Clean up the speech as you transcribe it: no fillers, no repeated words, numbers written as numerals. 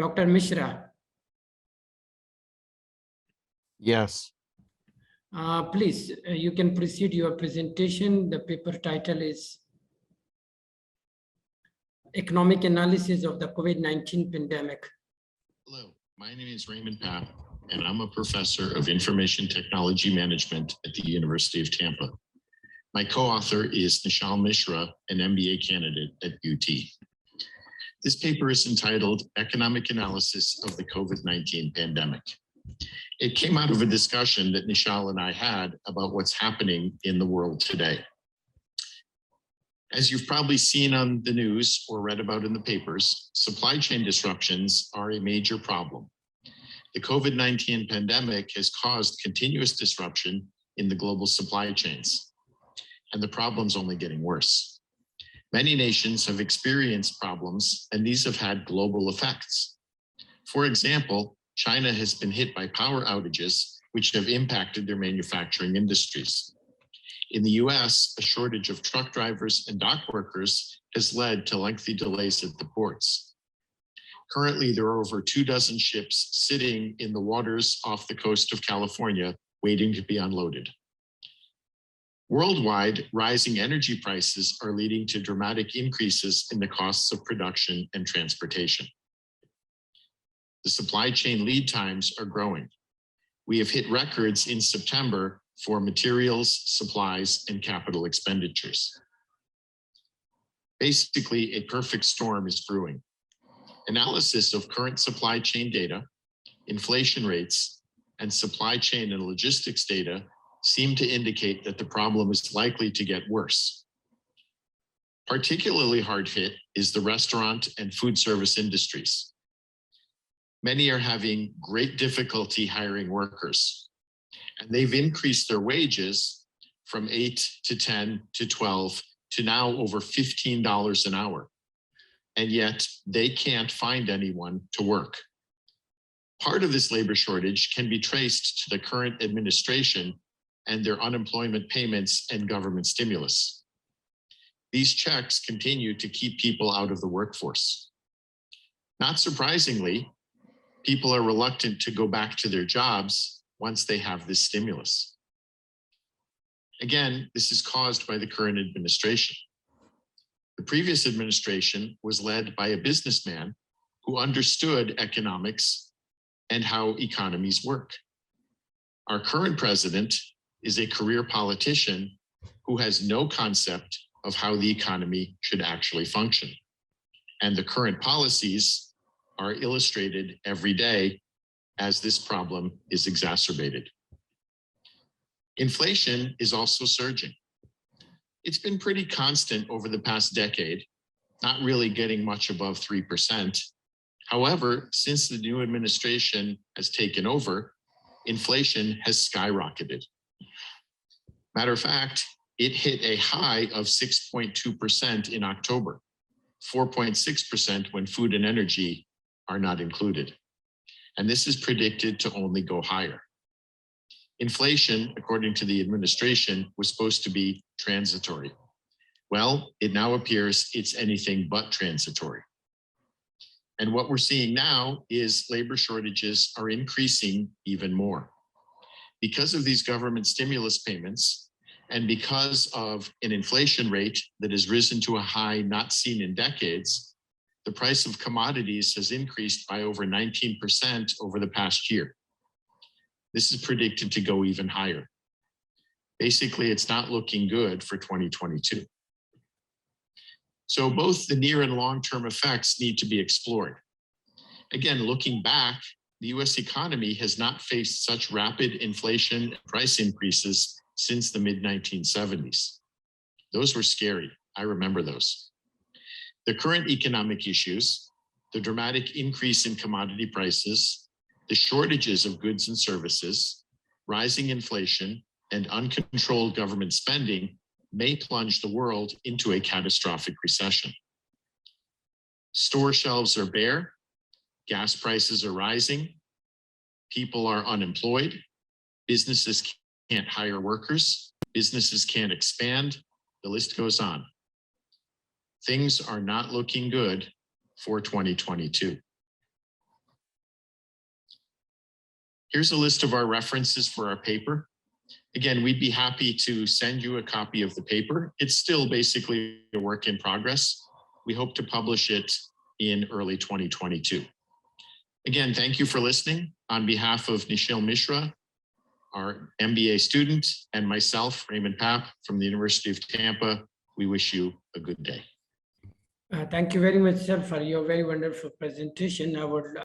Dr. Mishra, Yes. please, you can proceed your presentation. The paper title is Economic Analysis of the COVID-19 Pandemic. Hello, my name is Raymond Papp, and I'm a professor of Information Technology Management at the University of Tampa. My co-author is NISCHAL MISHRA, an MBA candidate at UT. This paper is entitled Economic Analysis of the COVID-19 Pandemic. It came out of a discussion that NISCHAL and I had about what's happening in the world today. As you've probably seen on the news or read about in the papers, supply chain disruptions are a major problem. The COVID-19 pandemic has caused continuous disruption in the global supply chains, and the problem's only getting worse. Many nations have experienced problems, and these have had global effects. For example, China has been hit by power outages, which have impacted their manufacturing industries. In the US, a shortage of truck drivers and dock workers has led to lengthy delays at the ports. Currently, there are over 24 ships sitting in the waters off the coast of California waiting to be unloaded. Worldwide, rising energy prices are leading to dramatic increases in the costs of production and transportation. The supply chain lead times are growing. We have hit records in September for materials, supplies, and capital expenditures. Basically, a perfect storm is brewing. Analysis of current supply chain data, inflation rates, and supply chain and logistics data seem to indicate that the problem is likely to get worse. Particularly hard hit is the restaurant and food service industries. Many are having great difficulty hiring workers, and they've increased their wages from 8 to 10 to 12 to now over $15 an hour. And yet they can't find anyone to work. Part of this labor shortage can be traced to the current administration and their unemployment payments and government stimulus. These checks continue to keep people out of the workforce. Not surprisingly, people are reluctant to go back to their jobs once they have this stimulus. Again, this is caused by the current administration. The previous administration was led by a businessman who understood economics and how economies work. Our current president is a career politician who has no concept of how the economy should actually function. And the current policies are illustrated every day as this problem is exacerbated. Inflation is also surging. It's been pretty constant over the past decade, not really getting much above 3%. However, since the new administration has taken over, inflation has skyrocketed. Matter of fact, it hit a high of 6.2% in October, 4.6% when food and energy are not included. And this is predicted to only go higher. Inflation, according to the administration, was supposed to be transitory. Well, it now appears it's anything but transitory. And what we're seeing now is labor shortages are increasing even more. Because of these government stimulus payments, and because of an inflation rate that has risen to a high not seen in decades, the price of commodities has increased by over 19% over the past year. This is predicted to go even higher. Basically, it's not looking good for 2022. So both the near and long-term effects need to be explored. Again, looking back, the US economy has not faced such rapid inflation and price increases since the mid-1970s. Those were scary. I remember those. The current economic issues, the dramatic increase in commodity prices, the shortages of goods and services, rising inflation, and uncontrolled government spending may plunge the world into a catastrophic recession. Store shelves are bare, gas prices are rising, people are unemployed, businesses can't hire workers, businesses can't expand, the list goes on. Things are not looking good for 2022. Here's a list of our references for our paper. Again, we'd be happy to send you a copy of the paper. It's still basically a work in progress. We hope to publish it in early 2022. Again, thank you for listening. On behalf of NISCHAL MISHRA, our MBA student, and myself, Raymond Papp from the University of Tampa, we wish you a good day. Thank you very much, sir, for your very wonderful presentation. I would